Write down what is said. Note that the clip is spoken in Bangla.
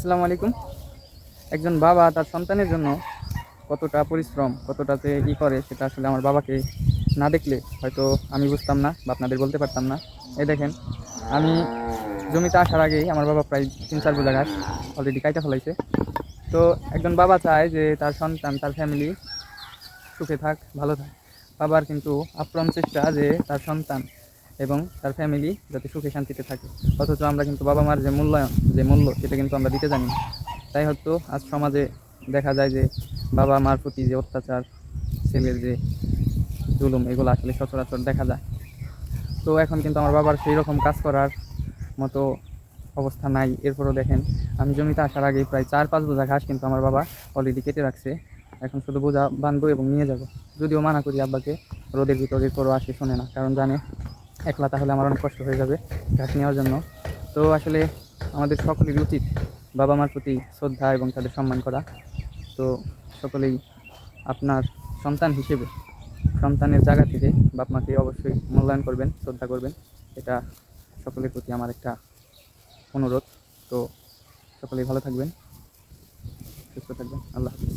আসসালামু আলাইকুম। একজন বাবা তার সন্তানের জন্য কতটা পরিশ্রম, কতটা যে করে সেটা আসলে আমার বাবাকে না দেখলে হয়তো আমি বুঝতাম না বা আপনাদের বলতে পারতাম না। এই দেখেন, আমি জমিতে আসার আগেই আমার বাবা প্রায় 3-4 বোঝা ঘাস অলরেডি কাইটা ফেলাইছে। তো একজন বাবা চায় যে তার সন্তান, তার ফ্যামিলি সুখে থাক, ভালো থাক। বাবার কিন্তু আপ্রাণ চেষ্টা যে তার সন্তান এবং তার ফ্যামিলি যাতে সুখে শান্তিতে থাকে। অথচ আমরা কিন্তু বাবা মার যে মূল্যায়ন, যে মূল্য, সেটা কিন্তু আমরা দিতে জানি না। তাই হয়তো আজ সমাজে দেখা যায় যে বাবা মার প্রতি যে অত্যাচার, ছেলের যে জুলুম, এগুলো আসলে সচরাচর দেখা যায়। তো এখন কিন্তু আমার বাবার সেই রকম কাজ করার মতো অবস্থা নাই। এরপরও দেখেন, আমি জমিতে আসার আগেই প্রায় 4-5 বোঝা ঘাস কিন্তু আমার বাবা অলরেডি কেটে রাখছে। এখন শুধু বোঝা বাঁধবো এবং নিয়ে যাব। যদিও মানা করি আব্বাকে, রোদের ভিতরে এরপরও আসে, শোনে না, কারণ জানে একলা তাহলে আমার অনেক কষ্ট হয়ে যাবে ঘাস নেওয়ার জন্য। তো আসলে আমাদের সকলেরই উচিত বাবা মার প্রতি শ্রদ্ধা এবং তাদের সম্মান করা। তো সকলেই আপনার সন্তান হিসেবে সন্তানের জায়গা থেকে বাপ মাকে অবশ্যই মূল্যায়ন করবেন, শ্রদ্ধা করবেন। এটা সকলের প্রতি আমার একটা অনুরোধ। তো সকলেই ভালো থাকবেন, সুস্থ থাকবেন। আল্লাহ হাফিজ।